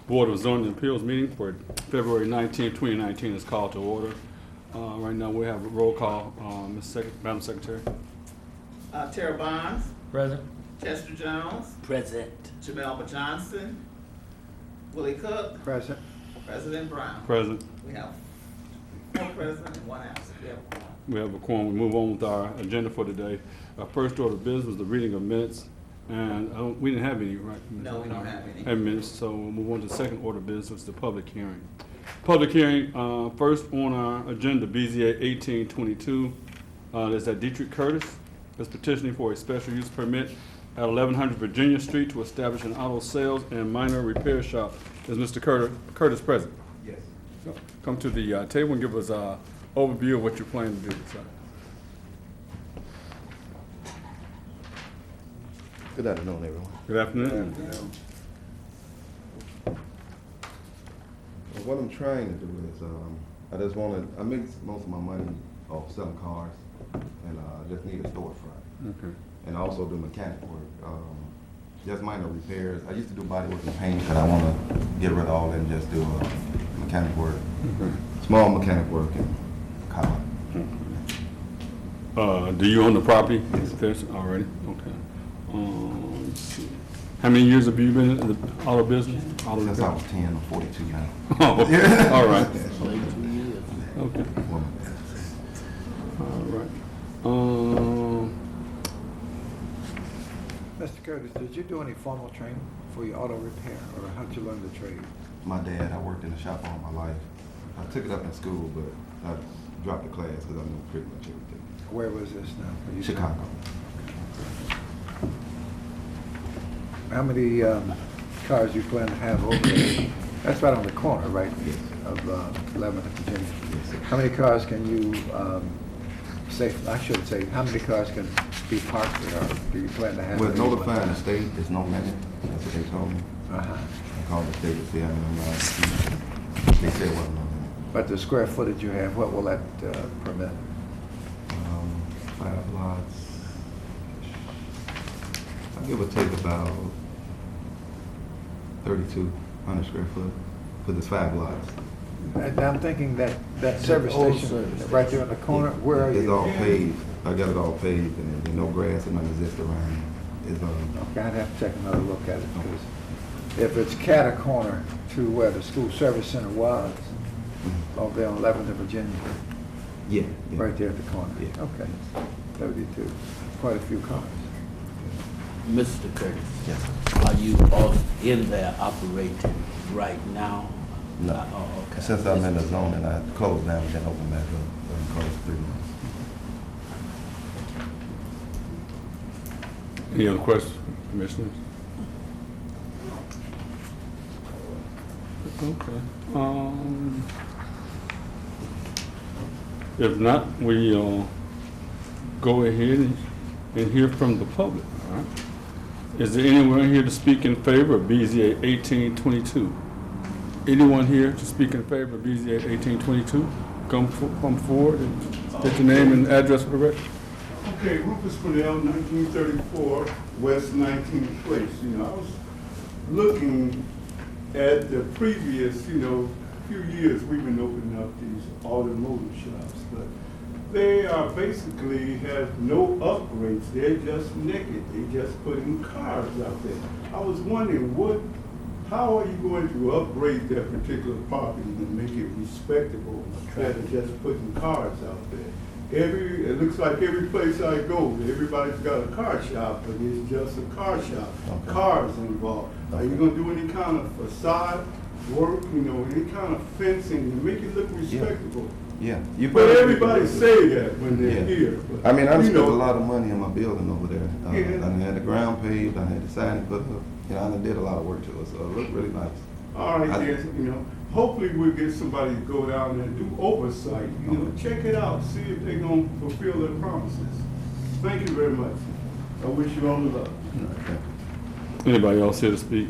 Board of Zoning Appeals meeting for February 19, 2019 is called to order. Right now we have a roll call. Madam Secretary. Tara Bonds, Present. Chester Jones, Present. Jamelba Johnson, Willie Cook, Present. President Brown. Present. We have 4 present and 1 absent. We have a quorum. We have a quorum. We move on with our agenda for today. Our first order of business was the reading of minutes, and we didn't have any, right? No, we don't have any. Have minutes, so we'll move on to the second order of business, the public hearing. Public hearing, first on our agenda, BZA 1822. There's that Dietrich Curtis is petitioning for a special use permit at 1100 Virginia Street to establish an auto sales and minor repair shop. Is Mr. Curtis present? Yes. Come to the table and give us an overview of what you're planning to do. Sir. Good afternoon, everyone. Good afternoon. What I'm trying to do is, I just want to, I make most of my money off selling cars, and I just need a storefront. Okay. And I also do mechanic work, just minor repairs. I used to do body work and paint, but I want to get rid of all that and just do mechanic work, small mechanic work and car. Do you own the property? Yes. There's already? Okay. Let's see. How many years have you been in the auto business? Auto Since repair? I was 10, I'm 42 now. Oh, okay. All right. 22 years. Okay. Well, All right. Mr. Curtis, did you do any formal training for your auto repair, or how'd you learn the trade? My dad, I worked in the shop all my life. I took it up in school, but I dropped the class because I knew pretty much everything. Where was this now? Were you- Chicago. How many cars you plan to have over there? That's right on the corner, right? Yes. Of 11th and Virginia. Yes, sir. How many cars can you, I should say, how many cars can be parked there, or do you plan to have? With at any one notifying the time? state, there's no limit. That's what they told me. Uh-huh. I called the state to see how many rides. They said it wasn't no limit. But the square footage you have, what will that permit? 5 lots. I give or take about 3,200 square foot, because it's 5 lots. And I'm thinking that service old station service right there in the corner, where are It's you? all paved. I got it all paved, and there's no grass and none exist around it. It's, Okay, I'd have to take another look at it, because if it's cat a corner to where the school service center was, over there on 11th and Virginia, yeah. right there at the corner. Yeah. Okay, 32, quite a few cars. Mr. Curtis, Yes. are you all in there operating right now? No. Oh, okay. Since I'm in the zone and I closed down and then opened back up, I've been closed 3 months. Any other questions, commissioners? Okay. If not, we go ahead and hear from the public. All right. Is there anyone here to speak in favor of BZA 1822? Anyone here to speak in favor of BZA 1822? Come forward and state your name and address for the record. Okay, Rufus Fennell, 1934 West 19th Place. I was looking at the previous, few years we've been opening up these automotive shops, but they are basically have no upgrades. They're just naked. They just putting cars out there. I was wondering how are you going to upgrade that particular property and make it respectable instead of just putting cars out there? It looks like every place I go, everybody's got a car shop, but it's just a car shop. Okay. Cars involved. Are you gonna do any kind of facade work, any kind of fencing to make it look respectable? Yeah. But everybody say that when they're Yeah. here. But, I mean, I you spent know, a lot of money in my building over there. Yeah. I done had the ground paved, I had the siding put up. I done did a lot of work to it, so it looked really nice. All right, I- then, hopefully we'll get somebody to go down there and do oversight, check it out, see if they're gonna fulfill their promises. Thank you very much. I wish you all the luck. Okay. Anybody else here to speak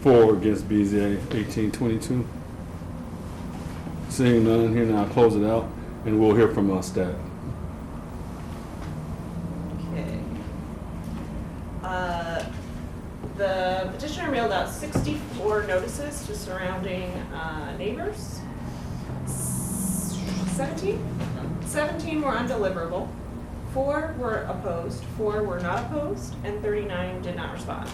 for or against BZA 1822? Seeing none here now, I'll close it out and we'll hear from our staff. Okay. The petitioner mailed out 64 notices to surrounding neighbors. 17 were undeliverable, 4 were opposed, 4 were not opposed, and 39 did not respond.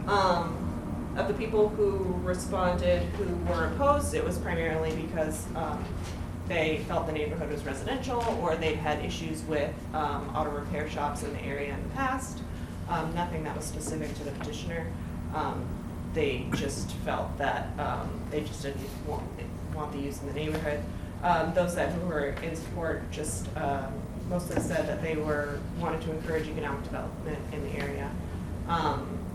Of the people who responded who were opposed, it was primarily because they felt the neighborhood was residential, or they'd had issues with auto repair shops in the area in the past. Nothing that was specific to the petitioner. They just felt that they just didn't want the use in the neighborhood. Those who were in support just mostly said that they wanted to encourage economic development in the area.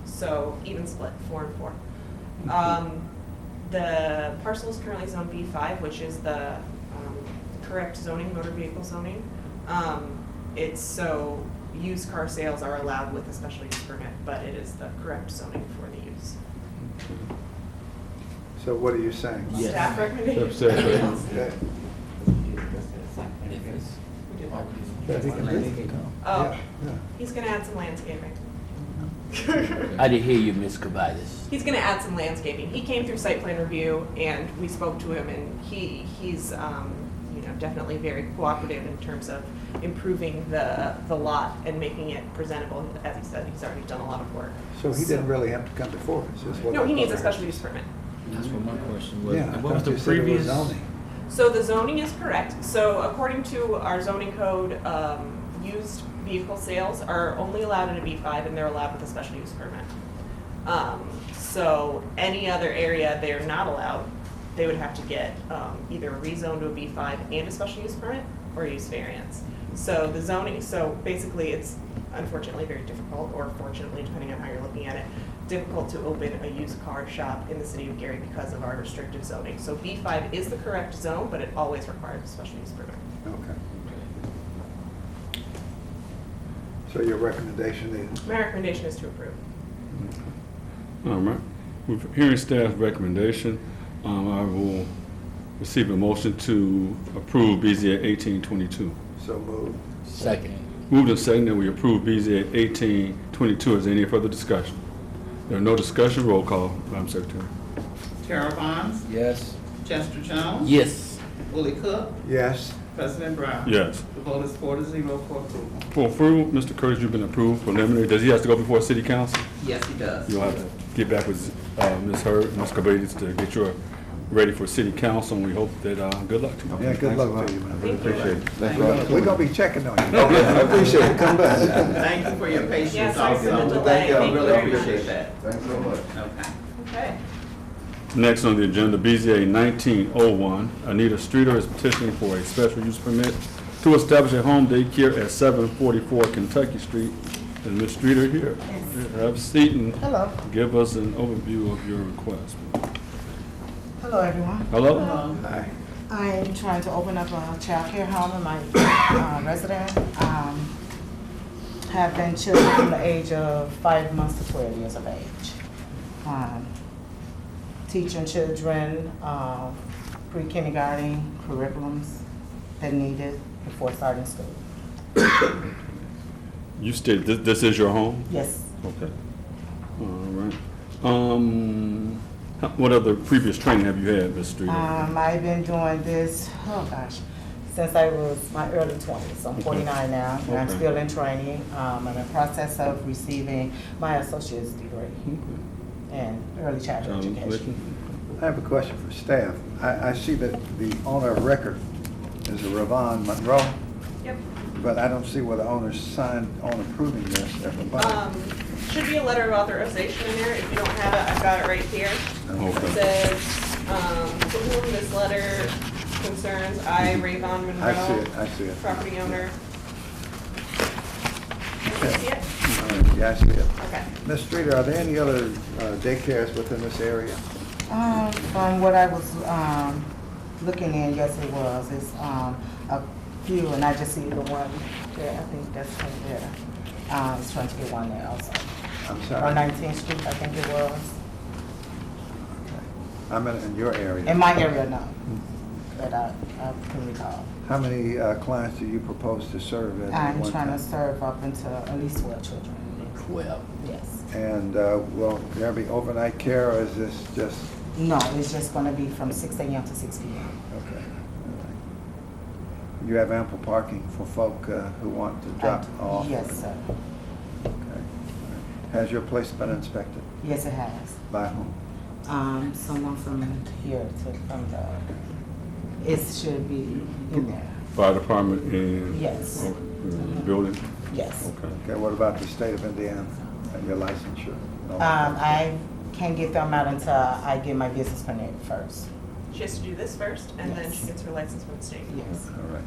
So even split, 4 and 4. The parcel is currently zone B5, which is the correct zoning, motor vehicle zoning. It's so used car sales are allowed with a special use permit, but it is the correct zoning for the use. So what are you saying? Yes. Staff recommendation. Staff recommendation. Okay. That he can do? Oh, Yeah, yeah. he's gonna add some landscaping. I didn't hear you, Ms. Cabadas. He's gonna add some landscaping. He came through site plan review and we spoke to him, and he's definitely very cooperative in terms of improving the lot and making it presentable. As he said, he's already done a lot of work. So he didn't really have to come before us, is what No, I he needs a thought. special use permit. That's what my question was. Yeah, I And what was thought the you said it was previous? zoning. So the zoning is correct. So according to our zoning code, used vehicle sales are only allowed in a B5, and they're allowed with a special use permit. So any other area they're not allowed, they would have to get either rezoned to a B5 and a special use permit, or use variance. So the zoning, so basically it's unfortunately very difficult, or fortunately, depending on how you're looking at it, difficult to open a used car shop in the city of Gary because of our restrictive zoning. So B5 is the correct zone, but it always requires a special use permit. Okay. So your recommendation is? My recommendation is to approve. All right. With hearing staff's recommendation, I will receive a motion to approve BZA 1822. So moved. Second. Moved and seconded that we approve BZA 1822. Is there any further discussion? There are no discussion. Roll call, Madam Secretary. Tara Bonds, Yes. Chester Jones. Yes. Willie Cook, Yes. President Brown. Yes. The vote is 4-0 for approval. For approval, Mr. Curtis, you've been approved preliminary. Does he have to go before City Council? Yes, he does. You'll have to get back with Ms. Hurd, Ms. Cabadas to get you ready for City Council, and we hope that, good luck to you. Yeah, good Thanks a luck lot. to you, man. Thank you. Appreciate it. Thanks for Thank all you. the We're gonna be checking on you. I appreciate it. Come back. Thank you for your patience Yeah, sorry for the also. delay. Thank you, I Thank you really very much. appreciate that. Thanks so much. Okay. Okay. Next on the agenda, BZA 1901, Anita Streeter is petitioning for a special use permit to establish a home daycare at 744 Kentucky Street. Is Ms. Streeter here? Have a seat and Hello. give us an overview of your request. Hello, everyone. Hello? Hi. I'm trying to open up a child care home in my resident. Have been children from the age of 5 months to 12 years of age. Teaching children pre-kindergarten curriculums that needed before starting school. You stated this is your home? Yes. Okay. All right. What other previous training have you had, Ms. Streeter? I've been doing this, since I was my early 20s. I'm 49 now, and I'm Okay. still in training. I'm in the process of receiving my associate's degree in early childhood John education. I have a question for staff. I see that the owner of record is a Ravon Monroe, Yep. but I don't see where the owner signed on approving this at the bottom. Should be a letter of authorization in there. If you don't have it, I've got it right here. It Okay. says, to whom this letter concerns, I, Rayvon Monroe. I see it, I see it. Property owner. Can you see it? Yeah, I see it. Okay. Ms. Streeter, are there any other daycares within this area? From what I was looking in, yes, it was. It's a few, and I just see the one there. I think that's right there. I was trying to get one there also. I'm On sorry. 19th Street, I think it was. I'm in your area. In my area, no, that I can recall. How many clients do you propose to serve at I'm one trying to time? serve up into at least 12 children. 12. Yes. And And will there be overnight care, or is this just, No, it's just gonna be from 6 a.m. to 6 p.m. okay. all right. You have ample parking for folk who want to drop off? Yes, sir. Okay. all right. Has your place been inspected? Yes, it has. By whom? Someone from here from the, it should be in there. Fire department and? Yes. Building? Yes. Okay. Okay, what about the state of Indiana and your licensure? No? I can't get them out until I get my business permit first. She has to do this first, and then Yes. she gets her license from the state. Yes. All right.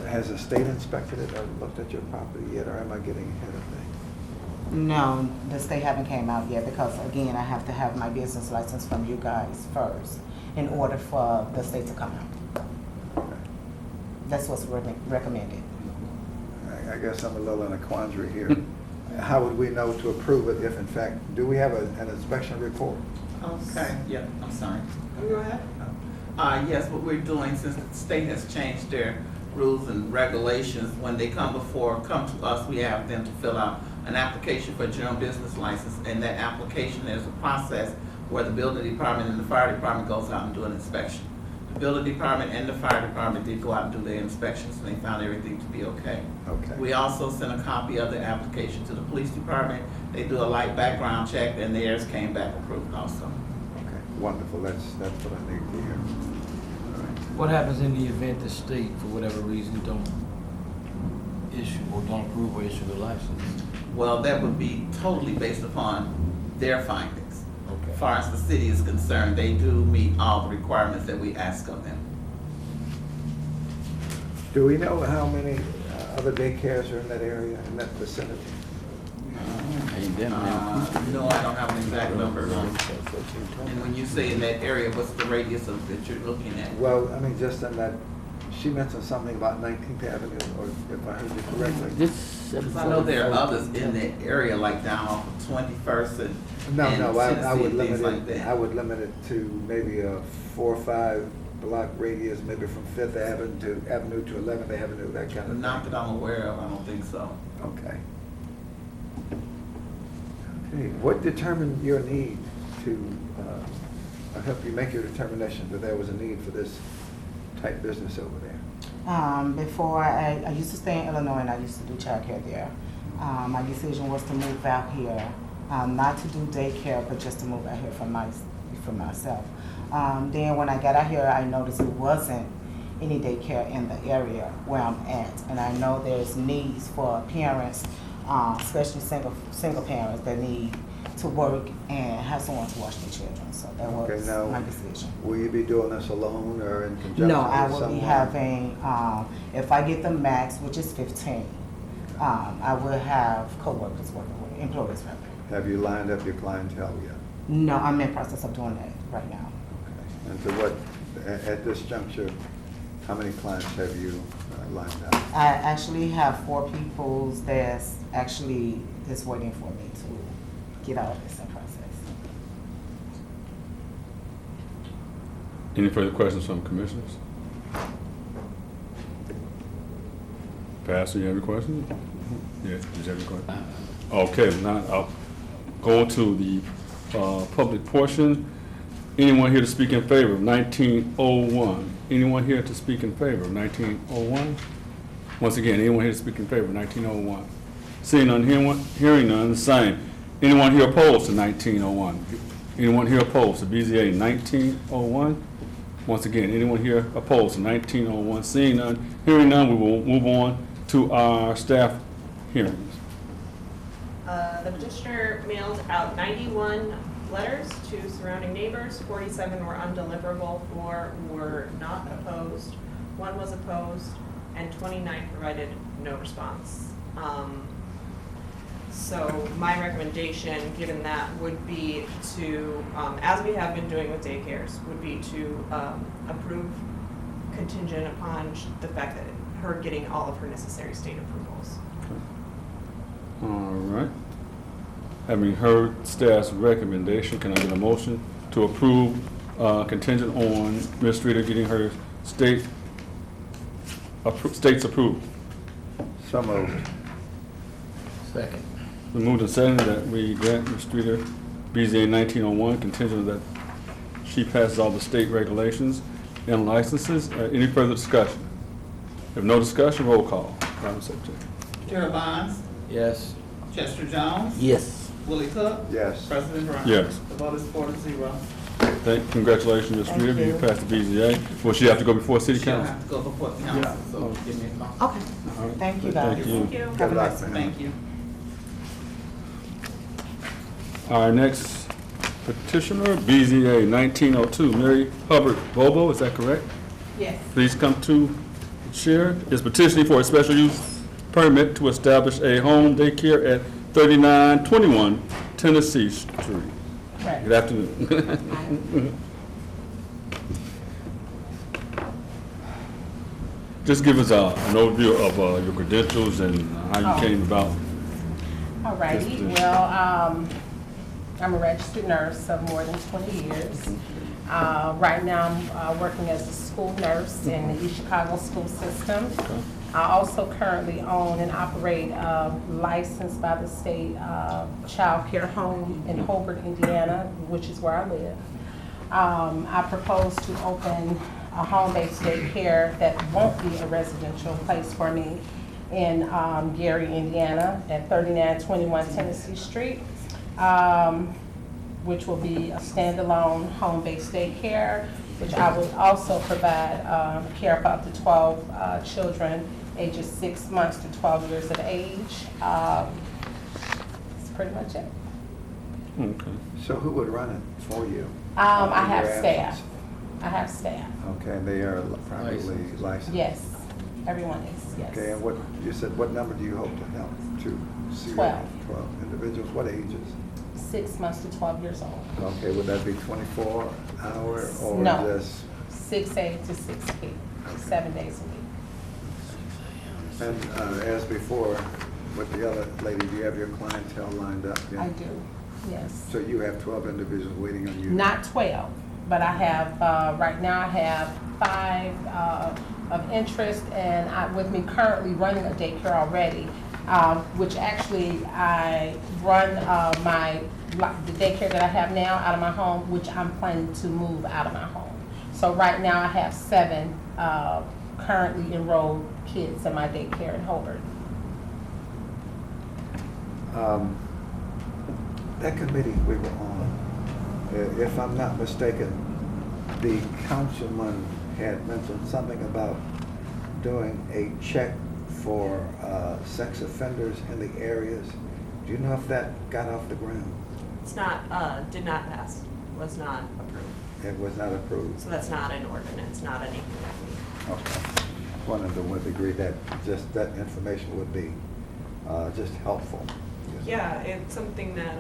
Has the state inspected it or looked at your property yet, or am I getting ahead of things? No, the state haven't came out yet because again, I have to have my business license from you guys first in order for the state to come out. Okay. That's what's recommended. I guess I'm a little in a quandary here. How would we know to approve it if in fact, do we have an inspection report? Okay, yeah, I'm sorry. Go ahead. Yes, what we're doing, since the state has changed their rules and regulations, when they come to us, we have them to fill out an application for a general business license, and that application is a process where the building department and the fire department goes out and do an inspection. The building department and the fire department did go out and do their inspections, and they found everything to be okay. Okay. We also sent a copy of the application to the police department. They do a light background check, and theirs came back approved also. Okay, wonderful. That's what I need to hear. All right. What happens in the event the state, for whatever reason, don't issue or don't approve or issue the license? Well, that would be totally based upon their findings. Okay. As far as the city is concerned, they do meet all the requirements that we ask of them. Do we know how many other daycares are in that area, in that vicinity? No, I don't have an exact number. And when you say in that area, what's the radius of that you're looking at? Well, I mean, just in that, she mentioned something about 19th Avenue, or if I heard you correctly. I know there are others in that area, like down off of 21st and No, and no, I Tennessee would and things limit like it, that. I would limit it to maybe a 4 or 5 block radius, maybe from Fifth Avenue to 11th Avenue, that kind of thing. Not that I'm aware of, I don't think so. Okay. Okay, what determined your need to help you make your determination that there was a need for this type business over there? Before I used to stay in Illinois and I used to do childcare there. My decision was to move out here, not to do daycare, but just to move out here for myself. Then when I got out here, I noticed it wasn't any daycare in the area where I'm at, and I know there's needs for parents, especially single parents that need to work and have someone to watch their children. So that Okay, was now, my decision. Will you be doing this alone or in conjunction with No, someone? I will be having, if I get the max, which is 15, I will have coworkers working with, employees working. Have you lined up your clientele yet? No, I'm in process of doing that right now. Okay. And to what, at this juncture, how many clients have you lined up? I actually have 4 people that's actually just waiting for me to get out of this process. Any further questions from commissioners? Pastor, you have any questions? Yes, did you have any questions? Okay, now I'll go to the public portion. Anyone here to speak in favor of 1901? Anyone here to speak in favor of 1901? Once again, anyone here to speak in favor of 1901? Seeing none, hearing none, the same. Anyone here opposed to 1901? Anyone here opposed to BZA 1901? Once again, anyone here opposed to 1901? Seeing none, hearing none, we will move on to our staff hearings. The petitioner mailed out 91 letters to surrounding neighbors. 47 were undeliverable, 4 were not opposed, 1 was opposed, and 29 provided no response. So my recommendation, given that, would be to, as we have been doing with daycares, would be to approve contingent upon the fact that her getting all of her necessary state approvals. All right. Having heard staff's recommendation, can I get a motion to approve contingent on Ms. Streeter getting her state's approval? So moved. Second. We moved and seconded that we grant Ms. Streeter BZA 1901 contingent that she passes all the state regulations and licenses. Any further discussion? If no discussion, roll call. Madam Secretary. Gerald Bonds, Yes. Chester Jones, Yes. Willie Cook, Yes. President Brown. Yes. The vote is 4-0. Congratulations, Ms. Thank Streeter. You you. passed the BZA. Will she have to go before city She'll council? have to go before the council, so give me a call. Okay, All right. thank you, guys. Thank you. Thank you. Have a Good luck, nice man. Thank you. Our next petitioner, BZA 1902, Mary Hubbard Bobo, is that correct? Yes. Please come to the chair. Is petitioning for a special use permit to establish a home daycare at 3921 Tennessee Street. Right. Good afternoon. Just give us an overview of your credentials and how you Oh. came about. All righty, Yes, please. well, I'm a registered nurse of more than 20 years. Right now, I'm working as a school nurse in the East Chicago school system. I also currently own and operate a licensed by the state child care home in Hobart, Indiana, which is where I live. I propose to open a home-based daycare that won't be a residential place for me in Gary, Indiana, at 3921 Tennessee Street, which will be a standalone home-based daycare, which I will also provide care for up to 12 children ages 6 months to 12 years of age. That's pretty much it. Okay. So who would run it for you? I have Your staff. absence? I have staff. Okay, and they are probably Licensed. licensed? Yes, everyone is, yes. Okay, and what, you said, what number do you hope to help to see? 12. 12 individuals, what ages? 6 months to 12 years old. Okay, would that be 24 hour or No. just? 6A to 6P, 7 days a week. And as before, with the other lady, do you have your clientele lined up? Yeah? I do, yes. So you have 12 individuals waiting on you? Not 12, but I have, right now I have 5 of interest, and with me currently running a daycare already, which actually I run the daycare that I have now out of my home, which I'm planning to move out of my home. So right now I have 7 currently enrolled kids in my daycare in Hobart. That committee we were on, if I'm not mistaken, the councilman had mentioned something about doing a check for sex offenders in the areas. Do you know if that got off the ground? It's not, did not pass, was not approved. It was not approved? So that's not an ordinance, not anything that we. Okay. Wondering to what degree that, just that information would be just helpful. Yeah, it's something that,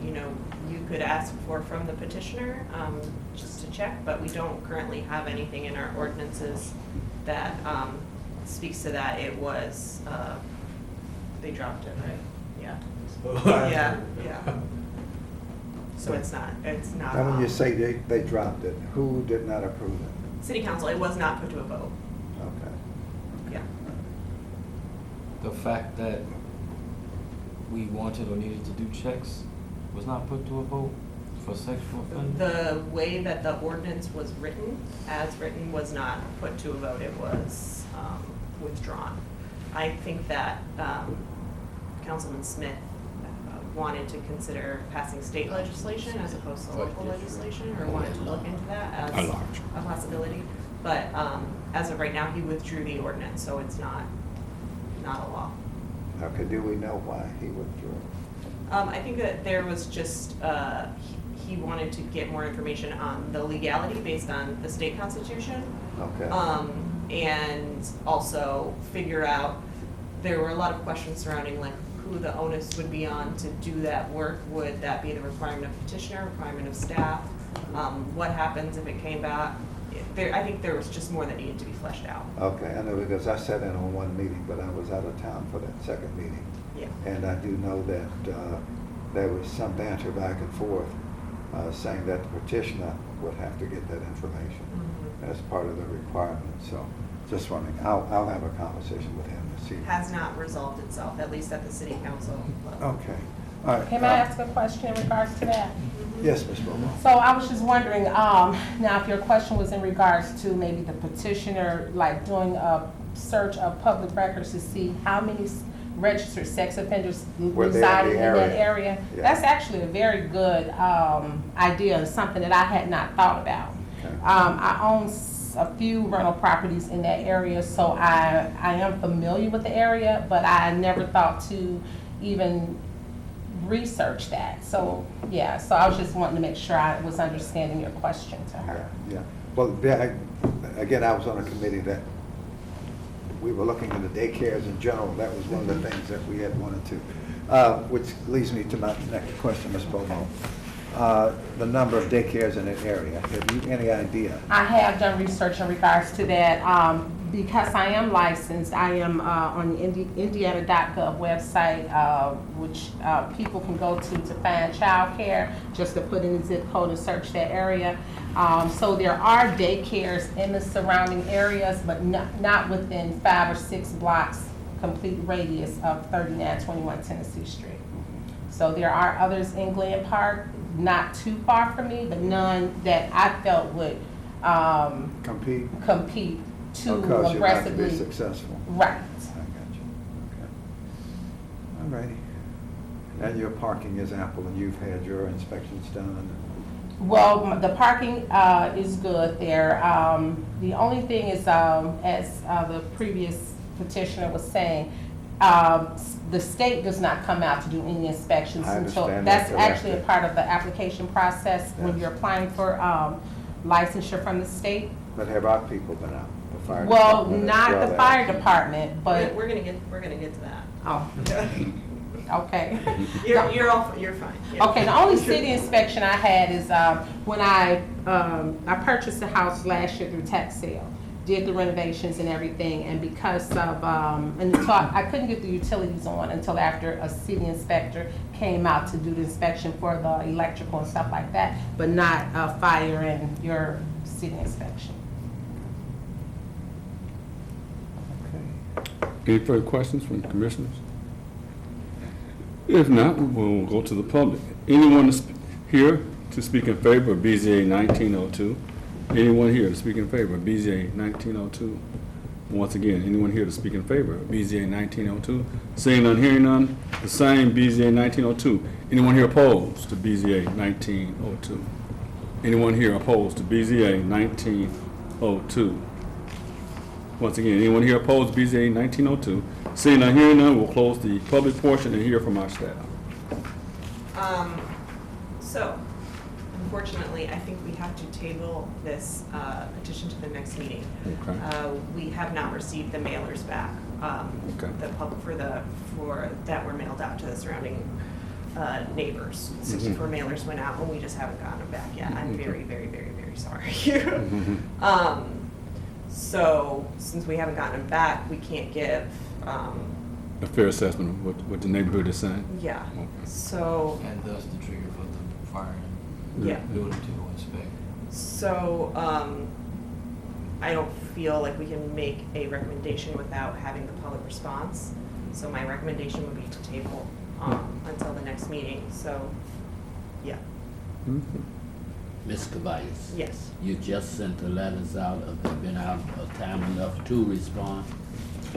you know, you could ask for from the petitioner, just to check, but we don't currently have anything in our ordinances that, speaks to that. It was, they dropped it, right? Yeah. Yeah. So it's not. Now, when you say they dropped it, who did not approve it? City council, it was not put to a vote. Okay. Yeah. The fact that we wanted or needed to do checks was not put to a vote for sexual offenders? The way that the ordinance was written, as written, was not put to a vote. It was withdrawn. I think that Councilman Smith wanted to consider passing state legislation as opposed to local legislation, or wanted to look into that as a possibility. But as of right now, he withdrew the ordinance, so it's not a law. Okay, do we know why he withdrew? I think that there was just, he wanted to get more information on the legality based on the state constitution. Okay. And also figure out, there were a lot of questions surrounding like who the onus would be on to do that work. Would that be the requirement of petitioner, requirement of staff? What happens if it came back? I think there was just more that needed to be fleshed out. Okay, I know because I sat in on one meeting, but I was out of town for that second meeting. Yeah. And I do know that there was some banter back and forth saying that the petitioner would have to get that information as part of the requirement. So just wondering, I'll have a conversation with him. this evening. has not resolved itself, at least at the city council level. Okay, all right. Can I ask a question in regards to that? Yes, Ms. Bobo. So I was just wondering, now if your question was in regards to maybe the petitioner, like doing a search of public records to see how many registered sex offenders Were there in reside the in that area. area, Yeah. that's actually a very good idea, and something that I had not thought about. Okay. I own a few rental properties in that area, so I am familiar with the area, but I never thought to even research that. So, yeah, so I was just wanting to make sure I was understanding your question to her. Yeah, well, again, I was on a committee that we were looking into daycares in general. That was one of the things that we had wanted to, which leads me to my next question, Ms. Bobo. The number of daycares in that area, have you any idea? I have done research in regards to that. Because I am licensed, I am on the Indiana.gov website, which people can go to find childcare, just to put in the zip code and search that area. So there are daycares in the surrounding areas, but not within 5 or 6 blocks, complete radius of 3921 Tennessee Street. So there are others in Glen Park, not too far from me, but none that I felt would compete too Because you have to be aggressively. successful. Right. I got you, okay. All righty. And your parking is ample, and you've had your inspections done? Well, the parking is good there. The only thing is, as the previous petitioner was saying, the state does not come out to do any inspections I until, understand that's that actually a directly. part of the application process when Yes. you're applying for licensure from the state. But have our people been out? The fire Well, department as not well the as- fire department, but, We're gonna get to that. oh, okay. You're fine. Yeah. Okay, the only city inspection I had is when I purchased the house last year through tax sale, did the renovations and everything, and because of, and so I couldn't get the utilities on until after a city inspector came out to do the inspection for the electrical and stuff like that, but not fire and your city inspection. Any further questions from the commissioners? If not, we'll go to the public. Anyone here to speak in favor of BZA 1902? Anyone here to speak in favor of BZA 1902? Once again, anyone here to speak in favor of BZA 1902? Seeing none, hearing none, the same BZA 1902. Anyone here opposed to BZA 1902? Anyone here opposed to BZA 1902? Once again, anyone here opposed to BZA 1902? Seeing none, hearing none, we'll close the public portion and hear from our staff. So, unfortunately, I think we have to table this petition to the next meeting. Okay. We have not received the mailers back. Okay. The public for that were mailed out to the surrounding neighbors. 64 mailers went out, and we just haven't gotten them back yet. I'm very, very, very, very sorry. So, since we haven't gotten them back, we can't give. A fair assessment of what the neighborhood is saying? Yeah. Okay. So. And thus the trigger for the fire Yeah. building to go inspect. So, I don't feel like we can make a recommendation without having the public response. So my recommendation would be to table, until the next meeting, so, yeah, Ms. Caballos? yes. You just sent the letters out, have they been out time enough to respond?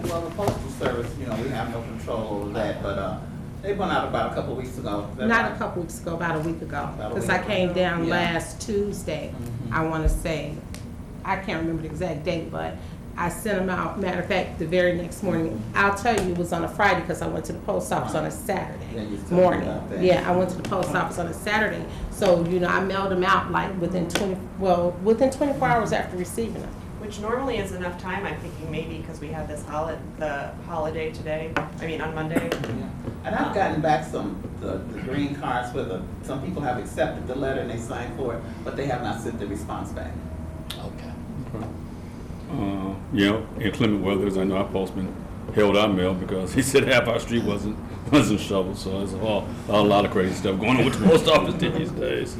Well, the postal service, we have no control over that, but, they went out about a couple of weeks ago. Is that Not right? a couple weeks ago, about a week ago, About a because week I came ago. down Yeah. last Tuesday, I want to say. I can't remember the exact date, but I sent them out. Matter of fact, the very next morning, I'll tell you, it was on a Friday because I went to the post office on a Yeah, Saturday you told me morning. about that. Yeah, I went to the post office on a Saturday. So, I mailed them out like within 24 hours after receiving them. Which normally is enough time, I'm thinking maybe because we had the holiday today, on Monday. Yeah. And I've gotten back the green cards where some people have accepted the letter and they signed for it, but they have not sent the response back. Okay. Yeah, inclement weathers, I know our postman held our mail because he said half our street wasn't shoveled, so there's a lot of crazy stuff going on with the post office these days.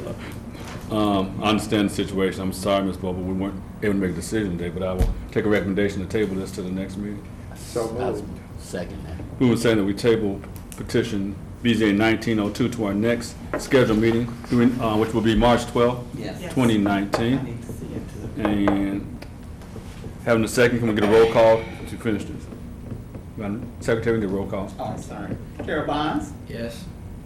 So, I understand the situation. I'm sorry, Ms. Bobo, we weren't able to make a decision today, but I will take a recommendation to table this to the next meeting. So moved. Second that. Who was saying that we table petition BZA 1902 to our next scheduled meeting, which will be March 12th, Yes. Yes. 2019. I need to see it too. And having a second, can we get a roll call to finish this? Madam Secretary, get a roll call. Oh, I'm sorry. Carol Barnes, Yes.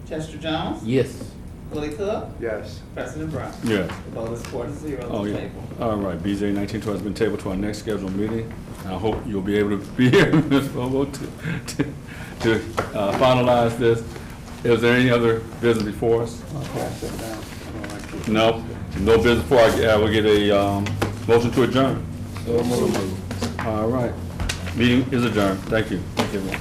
Chester Jones, Yes. Willie Cook, Yes. President Brown. Yeah. The vote is 4-0 Oh, on the yeah. table. All right, BZA 1912 has been tabled to our next scheduled meeting. I hope you'll be able to be here, Ms. Bobo, to finalize this. Is there any other business before us? I'll pass it down. I don't like to- No? No business before I will get a motion to adjourn. So moved. All right. Meeting is adjourned. Thank you. Thank you, everyone.